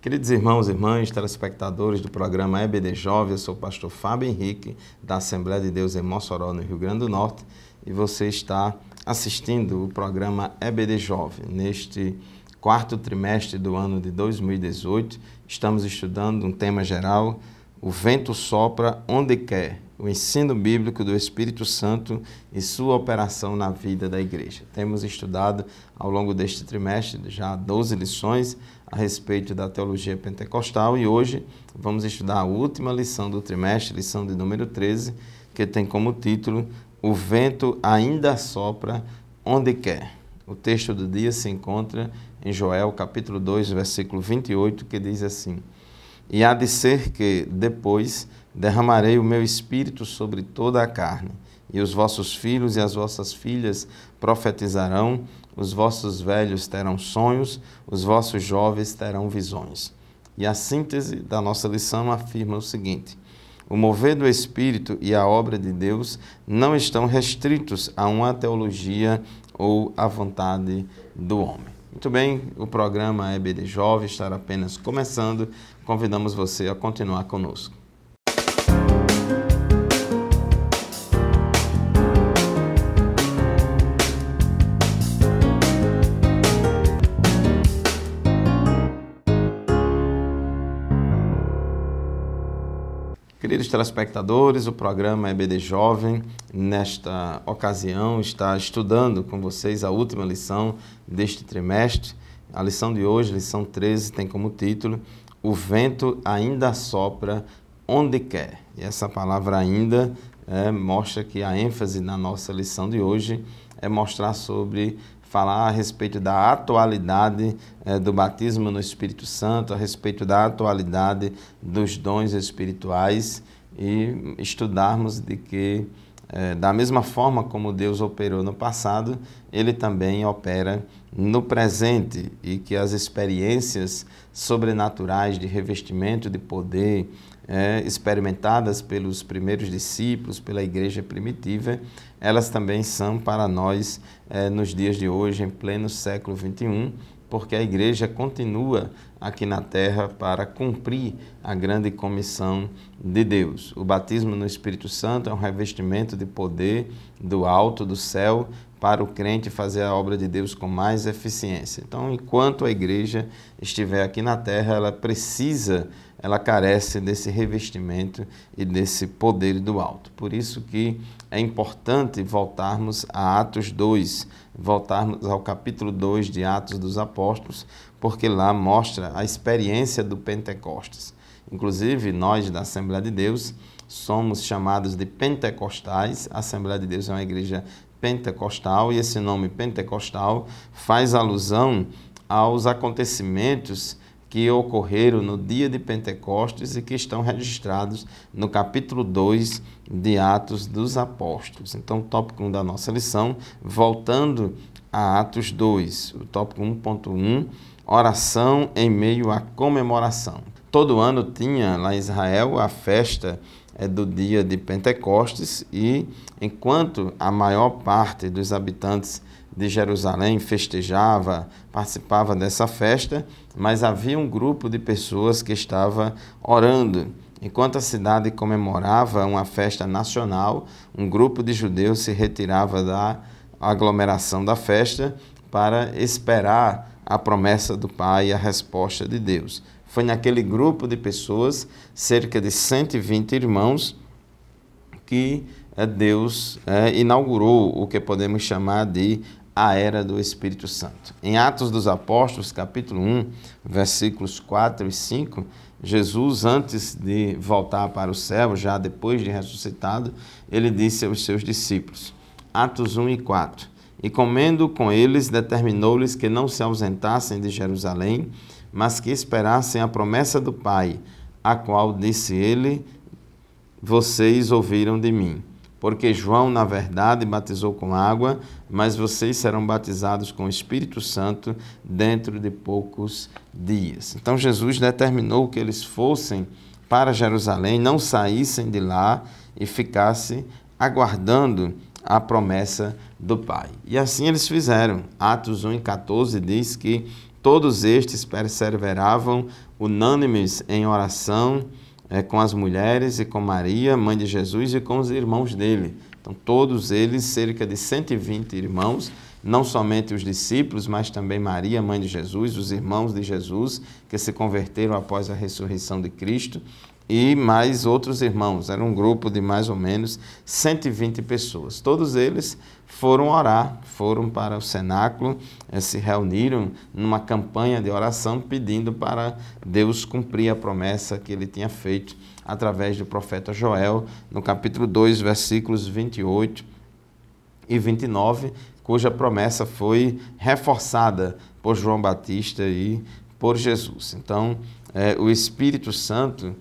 Queridos irmãos e irmãs, telespectadores do programa EBD Jovem, eu sou o pastor Fábio Henrique, da Assembleia de Deus em Mossoró, no Rio Grande do Norte, e você está assistindo o programa EBD Jovem. Neste quarto trimestre do ano de 2018, estamos estudando um tema geral, o vento sopra onde quer, o ensino bíblico do Espírito Santo e sua operação na vida da igreja. Temos estudado ao longo deste trimestre já 12 lições a respeito da teologia pentecostal e hoje vamos estudar a última lição do trimestre, lição de número 13, que tem como título O vento ainda sopra onde quer. O texto do dia se encontra em Joel, capítulo 2, versículo 28, que diz assim: E há de ser que, depois, derramarei o meu espírito sobre toda a carne, e os vossos filhos e as vossas filhas profetizarão, os vossos velhos terão sonhos, os vossos jovens terão visões. E a síntese da nossa lição afirma o seguinte: o mover do Espírito e a obra de Deus não estão restritos a uma teologia ou à vontade do homem. Muito bem, o programa EBD Jovem estará apenas começando. Convidamos você a continuar conosco. Queridos telespectadores, o programa EBD Jovem, nesta ocasião, está estudando com vocês a última lição deste trimestre. A lição de hoje, lição 13, tem como título O vento ainda sopra onde quer. E essa palavra ainda mostra que a ênfase na nossa lição de hoje é mostrar sobre, falar a respeito da atualidade do batismo no Espírito Santo, a respeito da atualidade dos dons espirituais e estudarmos de que, da mesma forma como Deus operou no passado, Ele também opera no presente e que as experiências sobrenaturais de revestimento de poder experimentadas pelos primeiros discípulos, pela igreja primitiva, elas também são para nós nos dias de hoje, em pleno século XXI, porque a igreja continua aqui na terra para cumprir a grande comissão de Deus. O batismo no Espírito Santo é um revestimento de poder do alto, do céu, para o crente fazer a obra de Deus com mais eficiência. Então, enquanto a igreja estiver aqui na terra, ela carece desse revestimento e desse poder do alto. Por isso que é importante voltarmos a Atos 2, voltarmos ao capítulo 2 de Atos dos Apóstolos, porque lá mostra a experiência do Pentecostes. Inclusive, nós da Assembleia de Deus somos chamados de pentecostais. A Assembleia de Deus é uma igreja pentecostal e esse nome pentecostal faz alusão aos acontecimentos que ocorreram no dia de Pentecostes e que estão registrados no capítulo 2 de Atos dos Apóstolos. Então, o tópico 1 da nossa lição, voltando a Atos 2, o tópico 1.1, oração em meio à comemoração. Todo ano tinha lá em Israel a festa do dia de Pentecostes e enquanto a maior parte dos habitantes de Jerusalém festejava, participava dessa festa, mas havia um grupo de pessoas que estava orando. Enquanto a cidade comemorava uma festa nacional, um grupo de judeus se retirava da aglomeração da festa para esperar a promessa do Pai e a resposta de Deus. Foi naquele grupo de pessoas, cerca de 120 irmãos, que Deus inaugurou o que podemos chamar de a era do Espírito Santo. Em Atos dos Apóstolos, capítulo 1, versículos 4 e 5, Jesus, antes de voltar para o céu, já depois de ressuscitado, ele disse aos seus discípulos, Atos 1 e 4, e comendo com eles, determinou-lhes que não se ausentassem de Jerusalém, mas que esperassem a promessa do Pai, a qual disse ele, vocês ouviram de mim. Porque João, na verdade, batizou com água, mas vocês serão batizados com o Espírito Santo dentro de poucos dias. Então, Jesus determinou que eles fossem para Jerusalém, não saíssem de lá e ficassem aguardando a promessa do Pai. E assim eles fizeram. Atos 1:14 diz que Todos estes perseveravam unânimes em oração com as mulheres e com Maria, mãe de Jesus, e com os irmãos dele. Então, todos eles, cerca de 120 irmãos, não somente os discípulos, mas também Maria, mãe de Jesus, os irmãos de Jesus, que se converteram após a ressurreição de Cristo, e mais outros irmãos. Era um grupo de mais ou menos 120 pessoas. Todos eles foram orar, foram para o cenáculo, se reuniram numa campanha de oração pedindo para Deus cumprir a promessa que ele tinha feito através do profeta Joel, no capítulo 2, versículos 28 e 29, cuja promessa foi reforçada por João Batista e por Jesus. Então, o Espírito Santo,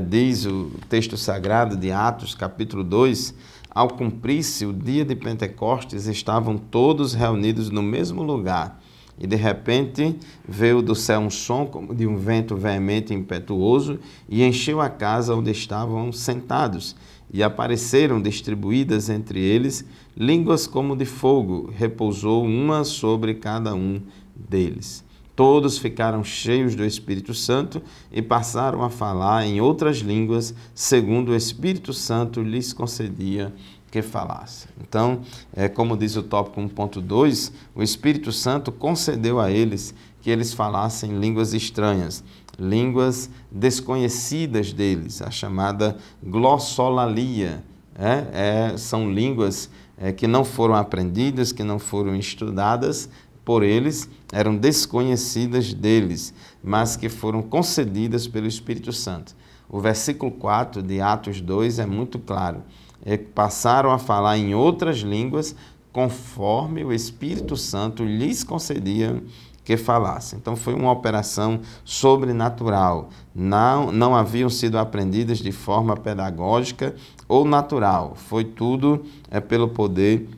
diz o texto sagrado de Atos, capítulo 2, ao cumprir-se o dia de Pentecostes, estavam todos reunidos no mesmo lugar. E de repente veio do céu um som como de um vento veemente e impetuoso e encheu a casa onde estavam sentados. E apareceram distribuídas entre eles línguas como de fogo, repousou uma sobre cada um deles. Todos ficaram cheios do Espírito Santo e passaram a falar em outras línguas, segundo o Espírito Santo lhes concedia que falasse. Então, como diz o tópico 1.2, o Espírito Santo concedeu a eles que eles falassem línguas estranhas, línguas desconhecidas deles, a chamada glossolalia. São línguas que não foram aprendidas, que não foram estudadas por eles, eram desconhecidas deles, mas que foram concedidas pelo Espírito Santo. O versículo 4 de Atos 2 é muito claro. Passaram a falar em outras línguas, conforme o Espírito Santo lhes concedia que falassem. Então foi uma operação sobrenatural. Não haviam sido aprendidas de forma pedagógica ou natural. Foi tudo pelo poder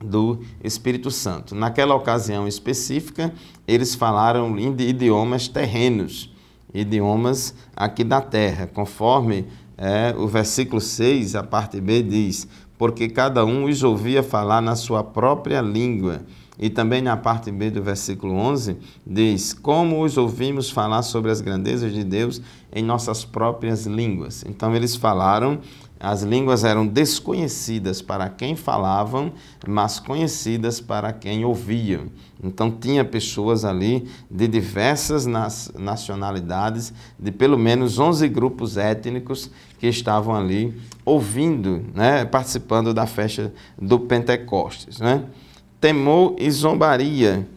do Espírito Santo. Naquela ocasião específica, eles falaram em idiomas terrenos, idiomas aqui da terra, conforme o versículo 6, a parte B diz, porque cada um os ouvia falar na sua própria língua. E também na parte B do versículo 11, diz, como os ouvimos falar sobre as grandezas de Deus em nossas próprias línguas. Então eles falaram, as línguas eram desconhecidas para quem falavam, mas conhecidas para quem ouviam. Então tinha pessoas ali de diversas nacionalidades, de pelo menos 11 grupos étnicos que estavam ali ouvindo, participando da festa do Pentecostes, Temor e zombaria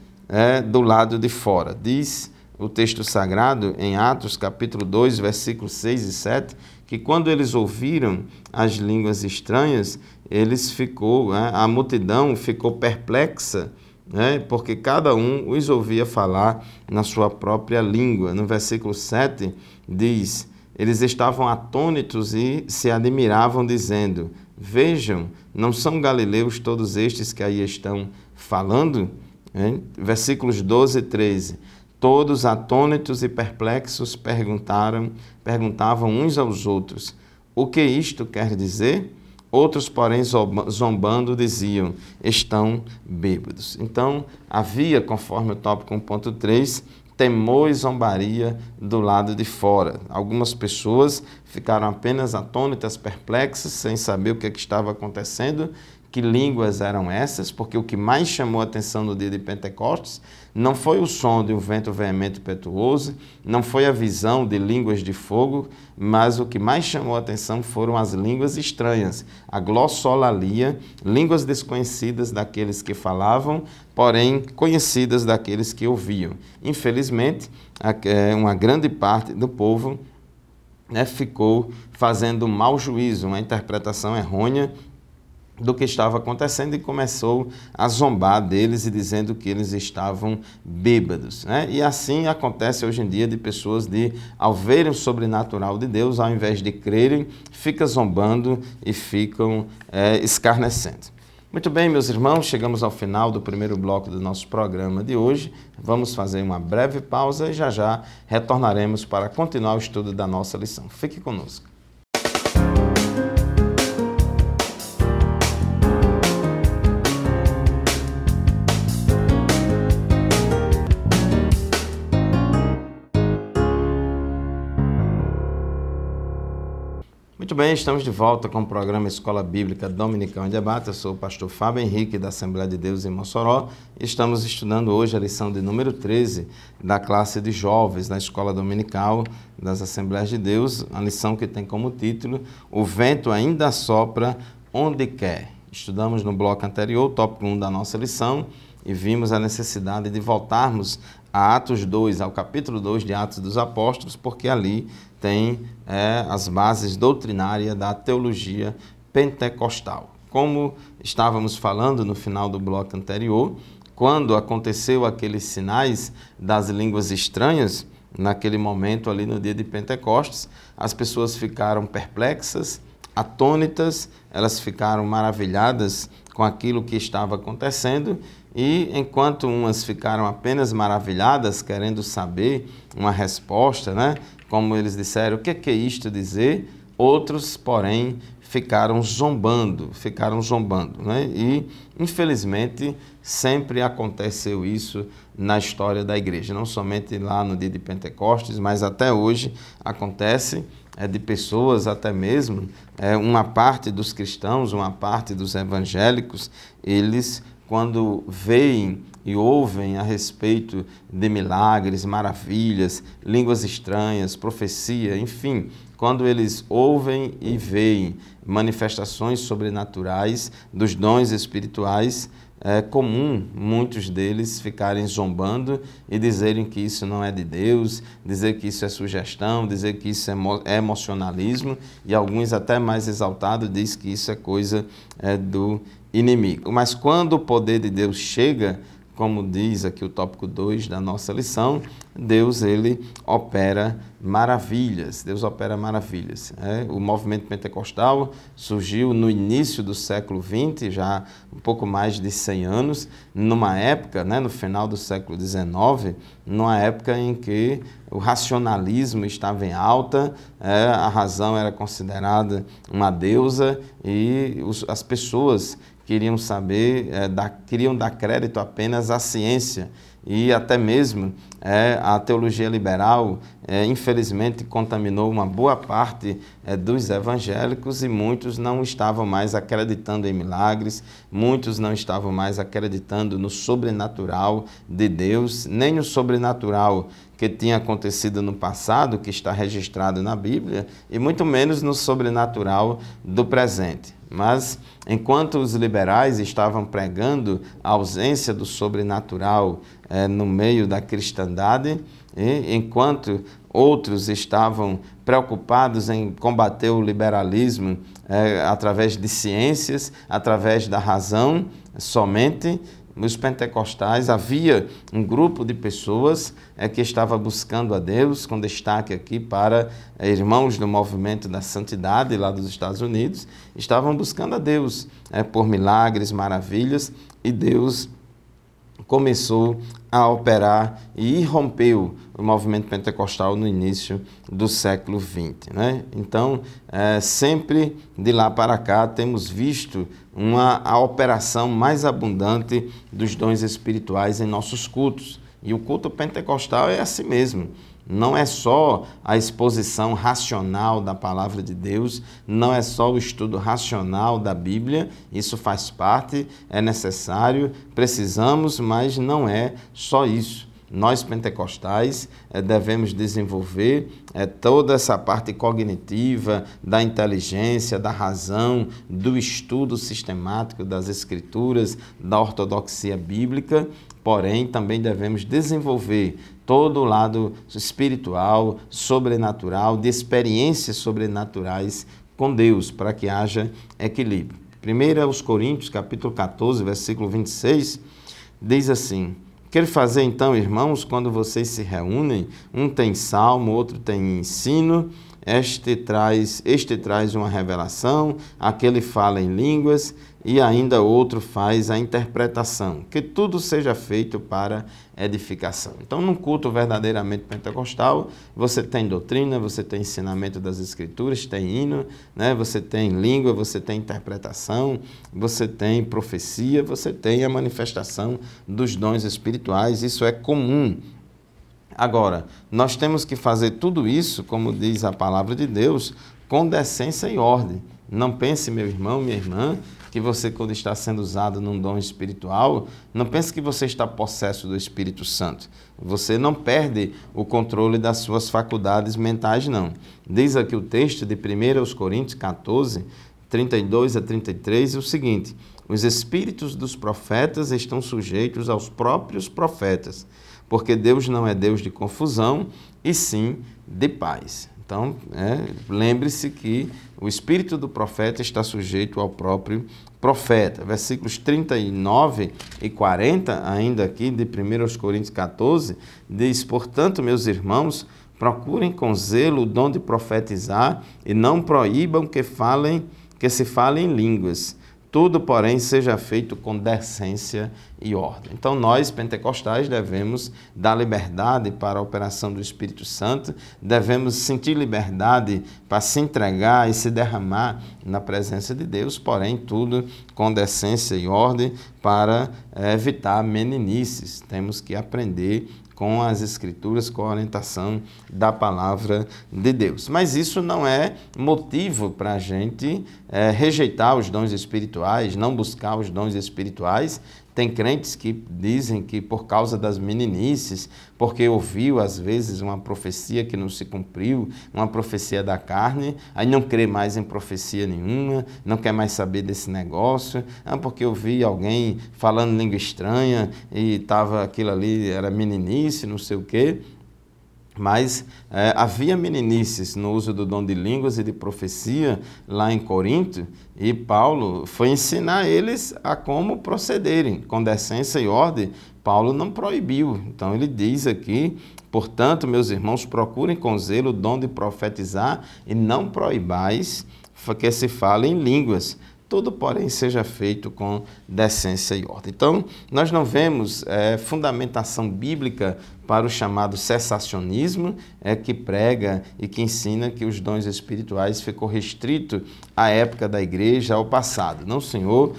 do lado de fora. Diz o texto sagrado em Atos, capítulo 2, versículos 6 e 7, que quando eles ouviram as línguas estranhas, a multidão ficou perplexa, porque cada um os ouvia falar na sua própria língua. No versículo 7 diz, eles estavam atônitos e se admiravam, dizendo, vejam, não são galileus todos estes que aí estão falando? Versículos 12 e 13. Todos atônitos e perplexos perguntavam uns aos outros, o que isto quer dizer? Outros, porém, zombando, diziam, estão bêbados. Então, havia, conforme o tópico 1.3, temor e zombaria do lado de fora. Algumas pessoas ficaram apenas atônitas, perplexas, sem saber o que estava acontecendo, que línguas eram essas, porque o que mais chamou a atenção no dia de Pentecostes não foi o som de um vento veemente e impetuoso, não foi a visão de línguas de fogo, mas o que mais chamou a atenção foram as línguas estranhas, a glossolalia, línguas desconhecidas daqueles que falavam, porém conhecidas daqueles que ouviam. Infelizmente, uma grande parte do povo ficou fazendo mau juízo, uma interpretação errônea do que estava acontecendo e começou a zombar deles e dizendo que eles estavam bêbados. E assim acontece hoje em dia de pessoas ao verem o sobrenatural de Deus, ao invés de crerem, ficam zombando e ficam escarnecendo. Muito bem, meus irmãos, chegamos ao final do primeiro bloco do nosso programa de hoje. Vamos fazer uma breve pausa e já retornaremos para continuar o estudo da nossa lição. Fique conosco. Muito bem, estamos de volta com o programa Escola Bíblica Dominical em Debate. Eu sou o pastor Fábio Henrique, da Assembleia de Deus em Mossoró, e estamos estudando hoje a lição de número 13 da classe de jovens na Escola Dominical das Assembleias de Deus, a lição que tem como título O Vento Ainda Sopra Onde Quer. Estudamos no bloco anterior, o tópico 1 da nossa lição, e vimos a necessidade de voltarmos a Atos 2, ao capítulo 2 de Atos dos Apóstolos, porque ali tem as bases doutrinárias da teologia pentecostal. Como estávamos falando no final do bloco anterior, quando aconteceu aqueles sinais das línguas estranhas, naquele momento ali no dia de Pentecostes, as pessoas ficaram perplexas, atônitas, elas ficaram maravilhadas com aquilo que estava acontecendo, e enquanto umas ficaram apenas maravilhadas, querendo saber uma resposta, né? Como eles disseram, o que é isto dizer? Outros, porém, ficaram zombando, né? E, infelizmente, sempre aconteceu isso na história da igreja, não somente lá no dia de Pentecostes, mas até hoje acontece de pessoas, até mesmo uma parte dos cristãos, uma parte dos evangélicos, eles, quando veem e ouvem a respeito de milagres, maravilhas, línguas estranhas, profecia, enfim, quando eles ouvem e veem manifestações sobrenaturais dos dons espirituais, é comum muitos deles ficarem zombando e dizerem que isso não é de Deus, dizer que isso é sugestão, dizer que isso é emocionalismo, e alguns até mais exaltados dizem que isso é coisa do inimigo. Mas quando o poder de Deus chega, como diz aqui o tópico 2 da nossa lição, Deus, ele opera maravilhas. Deus opera maravilhas. O movimento pentecostal surgiu no início do século XX, já um pouco mais de 100 anos, numa época, no final do século XIX, numa época em que o racionalismo estava em alta, a razão era considerada uma deusa e as pessoas queriam saber, queriam dar crédito apenas à ciência, e até mesmo a teologia liberal, infelizmente, contaminou uma boa parte dos evangélicos, e muitos não estavam mais acreditando em milagres, muitos não estavam mais acreditando no sobrenatural de Deus, nem no sobrenatural que tinha acontecido no passado, que está registrado na Bíblia, e muito menos no sobrenatural do presente. Mas, enquanto os liberais estavam pregando a ausência do sobrenatural no meio da cristandade, e enquanto outros estavam preocupados em combater o liberalismo através de ciências, através da razão somente, nos pentecostais havia um grupo de pessoas que estava buscando a Deus, com destaque aqui para irmãos do movimento da santidade lá dos Estados Unidos, estavam buscando a Deus por milagres, maravilhas, e Deus começou a operar e irrompeu o movimento pentecostal no início do século XX. Então, sempre de lá para cá temos visto a operação mais abundante dos dons espirituais em nossos cultos. E o culto pentecostal é assim mesmo. Não é só a exposição racional da palavra de Deus, não é só o estudo racional da Bíblia, isso faz parte, é necessário, precisamos, mas não é só isso. Nós pentecostais devemos desenvolver toda essa parte cognitiva, da inteligência, da razão, do estudo sistemático das Escrituras, da ortodoxia bíblica, porém também devemos desenvolver todo o lado espiritual, sobrenatural, de experiências sobrenaturais com Deus, para que haja equilíbrio. 1 Coríntios, capítulo 14, versículo 26, diz assim: quero fazer então, irmãos, quando vocês se reúnem, um tem salmo, outro tem ensino, este traz uma revelação, aquele fala em línguas, e ainda outro faz a interpretação, que tudo seja feito para edificação. Então, num culto verdadeiramente pentecostal, você tem doutrina, você tem ensinamento das Escrituras, tem hino, você tem língua, você tem interpretação, você tem profecia, você tem a manifestação dos dons espirituais, isso é comum. Agora, nós temos que fazer tudo isso, como diz a palavra de Deus, com decência e ordem. Não pense, meu irmão, minha irmã, que você, quando está sendo usado num dom espiritual, não pense que você está possesso do Espírito Santo. Você não perde o controle das suas faculdades mentais, não. Diz aqui o texto de 1 Coríntios 14, 32 a 33, o seguinte: os espíritos dos profetas estão sujeitos aos próprios profetas, porque Deus não é Deus de confusão, e sim de paz. Então, lembre-se que o espírito do profeta está sujeito ao próprio profeta. Versículos 39 e 40, ainda aqui de 1 Coríntios 14, diz: portanto, meus irmãos, procurem com zelo o dom de profetizar e não proíbam que se falem línguas. Tudo, porém, seja feito com decência e ordem. Então, nós, pentecostais, devemos dar liberdade para a operação do Espírito Santo, devemos sentir liberdade para se entregar e se derramar na presença de Deus, porém, tudo com decência e ordem para evitar meninices. Temos que aprender com as Escrituras, com a orientação da Palavra de Deus. Mas isso não é motivo para a gente rejeitar os dons espirituais, não buscar os dons espirituais. Tem crentes que dizem que por causa das meninices, porque ouviu às vezes uma profecia que não se cumpriu, uma profecia da carne, aí não crê mais em profecia nenhuma, não quer mais saber desse negócio, porque eu vi alguém falando língua estranha e estava aquilo ali, era meninice, não sei o quê. Mas havia meninices no uso do dom de línguas e de profecia lá em Corinto, e Paulo foi ensinar eles a como procederem, com decência e ordem. Paulo não proibiu. Então ele diz aqui: portanto, meus irmãos, procurem com zelo o dom de profetizar e não proibais que se fale em línguas. Tudo, porém, seja feito com decência e ordem. Então, nós não vemos fundamentação bíblica para o chamado cessacionismo, que prega e que ensina que os dons espirituais ficou restrito à época da igreja, ao passado. Não, Senhor.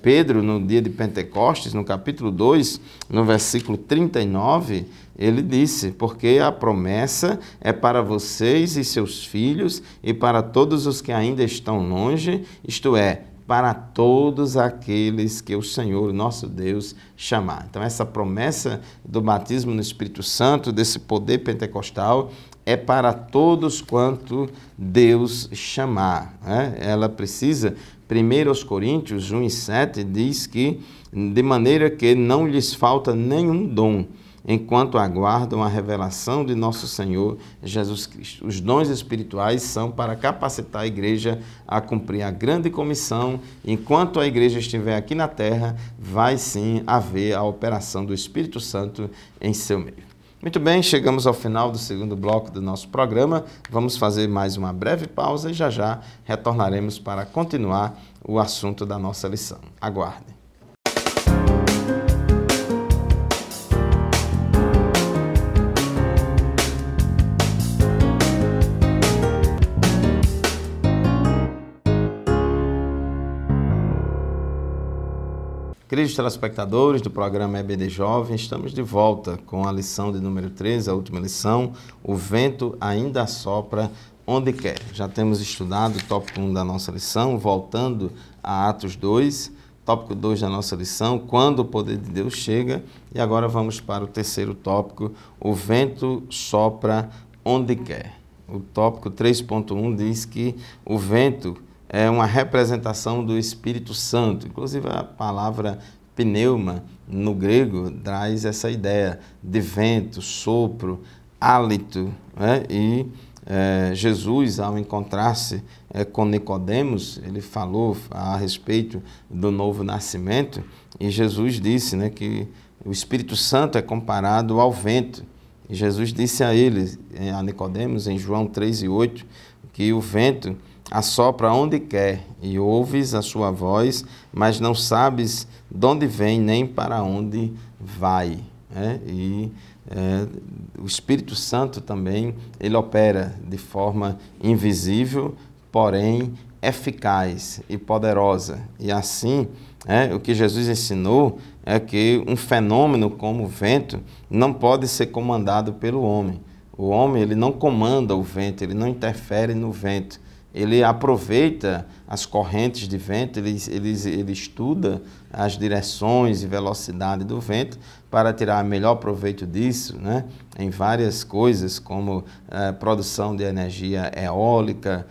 Pedro, no dia de Pentecostes, no capítulo 2, no versículo 39, ele disse: porque a promessa é para vocês e seus filhos e para todos os que ainda estão longe, isto é, para todos aqueles que o Senhor, nosso Deus, chamar. Então, essa promessa do batismo no Espírito Santo, desse poder pentecostal, é para todos quanto Deus chamar. Ela precisa, 1 Coríntios 1:7 diz que, de maneira que não lhes falta nenhum dom, enquanto aguardam a revelação de nosso Senhor Jesus Cristo. Os dons espirituais são para capacitar a igreja a cumprir a grande comissão. Enquanto a igreja estiver aqui na terra, vai sim haver a operação do Espírito Santo em seu meio. Muito bem, chegamos ao final do segundo bloco do nosso programa. Vamos fazer mais uma breve pausa e já retornaremos para continuar o assunto da nossa lição. Aguardem. Queridos telespectadores do programa EBD Jovem, estamos de volta com a lição de número 13, a última lição: o vento ainda sopra onde quer. Já temos estudado o tópico 1 da nossa lição, voltando a Atos 2, tópico 2 da nossa lição, quando o poder de Deus chega, e agora vamos para o terceiro tópico: o vento sopra onde quer. O tópico 3.1 diz que o vento é uma representação do Espírito Santo. Inclusive, a palavra pneuma, no grego, traz essa ideia de vento, sopro, hálito. E Jesus, ao encontrar-se com Nicodemos, ele falou a respeito do novo nascimento, e Jesus disse que o Espírito Santo é comparado ao vento. E Jesus disse a ele, a Nicodemos, em João 3:8, que o vento assopra onde quer, e ouves a sua voz, mas não sabes de onde vem nem para onde vai. O Espírito Santo também, ele opera de forma invisível, porém eficaz e poderosa. E assim, o que Jesus ensinou é que um fenômeno como o vento não pode ser comandado pelo homem. O homem, ele não comanda o vento, ele não interfere no vento. ele aproveita as correntes de vento, ele estuda as direções e velocidade do vento para tirar melhor proveito disso, né? Em várias coisas, como produção de energia eólica,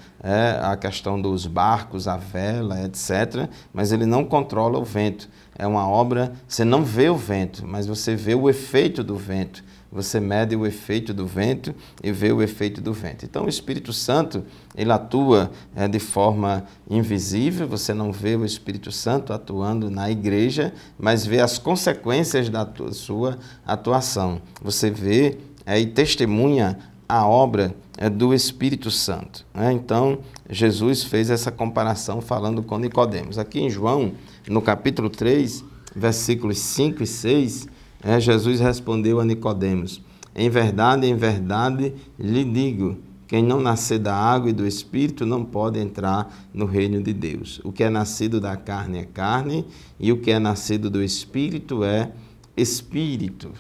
a questão dos barcos, a vela, etc. Mas ele não controla o vento. É uma obra, você não vê o vento, mas você vê o efeito do vento. Você mede o efeito do vento e vê o efeito do vento. Então, o Espírito Santo, ele atua de forma invisível, você não vê o Espírito Santo atuando na igreja, mas vê as consequências da sua atuação. Você vê e testemunha a obra do Espírito Santo. Então, Jesus fez essa comparação falando com Nicodemos. Aqui em João, no capítulo 3, versículos 5 e 6, Jesus respondeu a Nicodemos: em verdade, lhe digo, quem não nascer da água e do Espírito não pode entrar no reino de Deus. O que é nascido da carne é carne, e o que é nascido do Espírito é Espírito.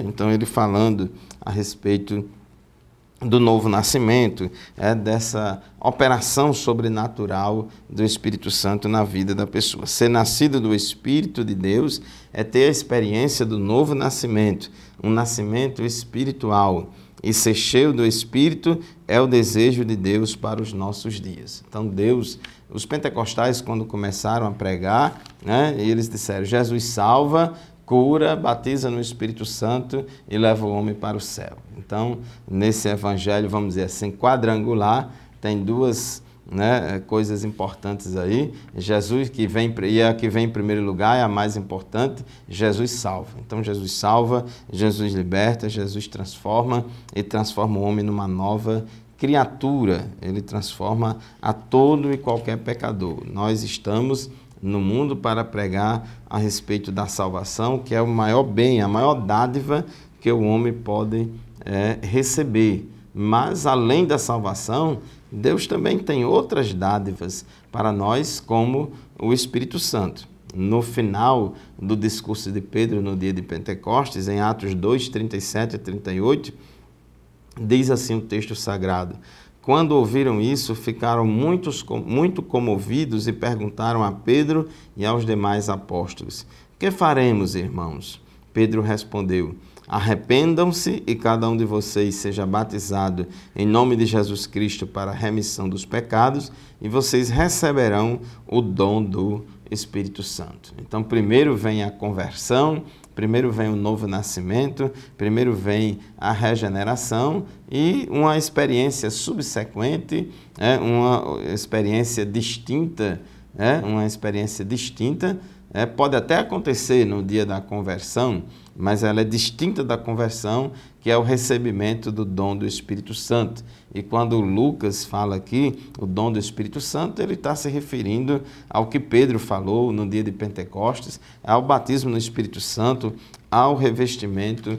Então, ele falando a respeito do novo nascimento, dessa operação sobrenatural do Espírito Santo na vida da pessoa. Ser nascido do Espírito de Deus é ter a experiência do novo nascimento, um nascimento espiritual. E ser cheio do Espírito é o desejo de Deus para os nossos dias. Então, Deus, os pentecostais, quando começaram a pregar, eles disseram: Jesus salva, cura, batiza no Espírito Santo e leva o homem para o céu. Então, nesse evangelho, vamos dizer assim, quadrangular, tem duas coisas importantes aí. Jesus que vem, e a que vem em primeiro lugar é a mais importante: Jesus salva. Então, Jesus salva, Jesus liberta, Jesus transforma e transforma o homem numa nova criatura. Ele transforma a todo e qualquer pecador. Nós estamos no mundo para pregar a respeito da salvação, que é o maior bem, a maior dádiva que o homem pode receber. Mas, além da salvação, Deus também tem outras dádivas para nós, como o Espírito Santo. No final do discurso de Pedro no dia de Pentecostes, em Atos 2, 37 a 38, diz assim o texto sagrado: quando ouviram isso, ficaram muito comovidos e perguntaram a Pedro e aos demais apóstolos: que faremos, irmãos? Pedro respondeu: arrependam-se e cada um de vocês seja batizado em nome de Jesus Cristo para a remissão dos pecados, e vocês receberão o dom do Espírito Santo. Então, primeiro vem a conversão, primeiro vem o novo nascimento, primeiro vem a regeneração e uma experiência subsequente, uma experiência distinta, pode até acontecer no dia da conversão, mas ela é distinta da conversão, que é o recebimento do dom do Espírito Santo. E quando Lucas fala aqui, o dom do Espírito Santo, ele está se referindo ao que Pedro falou no dia de Pentecostes, ao batismo no Espírito Santo, ao revestimento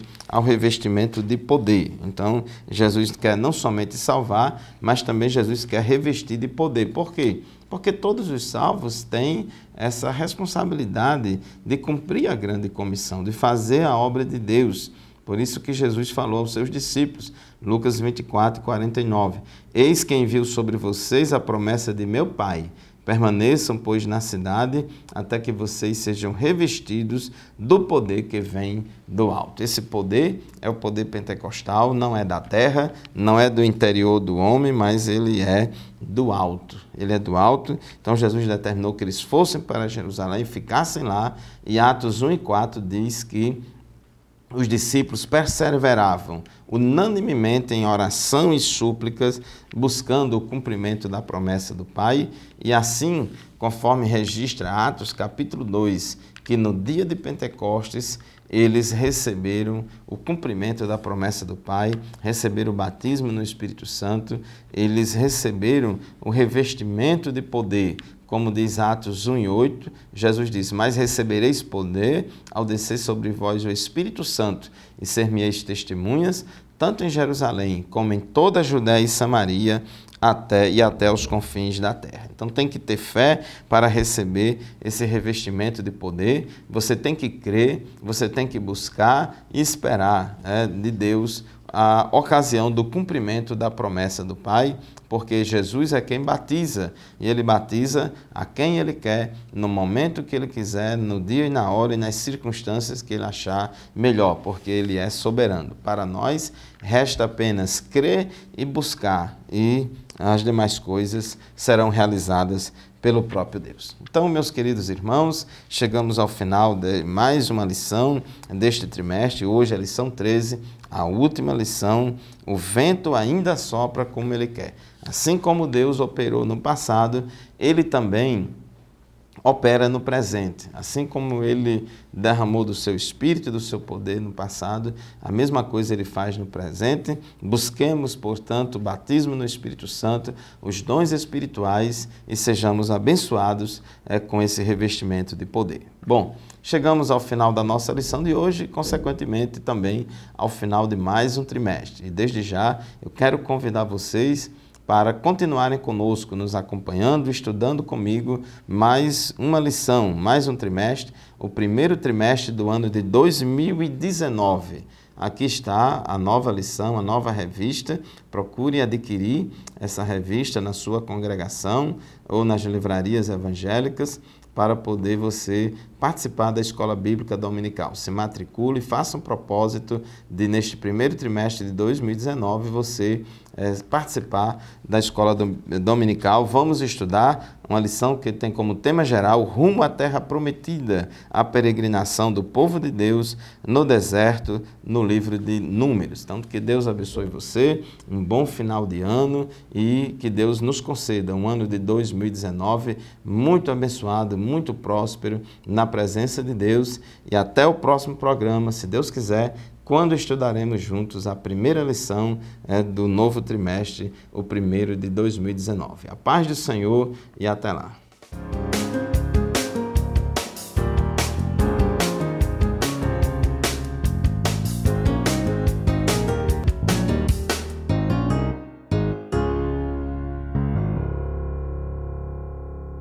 de poder. Então, Jesus quer não somente salvar, mas também Jesus quer revestir de poder. Por quê? Porque todos os salvos têm essa responsabilidade de cumprir a grande comissão, de fazer a obra de Deus. Por isso que Jesus falou aos seus discípulos, Lucas 24, 49, eis que envio sobre vocês a promessa de meu Pai. Permaneçam, pois, na cidade, até que vocês sejam revestidos do poder que vem do alto. Esse poder é o poder pentecostal, não é da terra, não é do interior do homem, mas ele é do alto. Ele é do alto. Então, Jesus determinou que eles fossem para Jerusalém, ficassem lá, e Atos 1 e 4 diz que os discípulos perseveravam unanimemente em oração e súplicas, buscando o cumprimento da promessa do Pai. E assim, conforme registra Atos capítulo 2, que no dia de Pentecostes, eles receberam o cumprimento da promessa do Pai, receberam o batismo no Espírito Santo, eles receberam o revestimento de poder. Como diz Atos 1 e 8, Jesus diz: mas recebereis poder ao descer sobre vós o Espírito Santo, e ser-me-eis testemunhas, tanto em Jerusalém como em toda a Judéia e Samaria, até os confins da terra. Então tem que ter fé para receber esse revestimento de poder, você tem que crer, você tem que buscar e esperar de Deus a ocasião do cumprimento da promessa do Pai, porque Jesus é quem batiza, e Ele batiza a quem Ele quer, no momento que Ele quiser, no dia e na hora e nas circunstâncias que Ele achar melhor, porque Ele é soberano. Para nós, resta apenas crer e buscar, e as demais coisas serão realizadas pelo próprio Deus. Então, meus queridos irmãos, chegamos ao final de mais uma lição deste trimestre. Hoje é a lição 13, a última lição. O vento ainda sopra como Ele quer. Assim como Deus operou no passado, Ele também opera no presente. Assim como Ele derramou do seu Espírito e do seu poder no passado, a mesma coisa Ele faz no presente. Busquemos, portanto, o batismo no Espírito Santo, os dons espirituais e sejamos abençoados com esse revestimento de poder. Bom, chegamos ao final da nossa lição de hoje e, consequentemente, também ao final de mais um trimestre. E desde já, eu quero convidar vocês para continuarem conosco, nos acompanhando, estudando comigo mais uma lição, mais um trimestre, o primeiro trimestre do ano de 2019. Aqui está a nova lição, a nova revista. Procure adquirir essa revista na sua congregação ou nas livrarias evangélicas para poder você participar da Escola Bíblica Dominical. Se matricule e faça um propósito de, neste primeiro trimestre de 2019, você participar da Escola Dominical. Vamos estudar uma lição que tem como tema geral Rumo à Terra Prometida, a peregrinação do povo de Deus no deserto, no livro de Números. Então, que Deus abençoe você, um bom final de ano e que Deus nos conceda um ano de 2019 muito abençoado, muito próspero, na presença de Deus. E até o próximo programa, se Deus quiser, quando estudaremos juntos a primeira lição do novo trimestre, o primeiro de 2019. A paz do Senhor e até lá.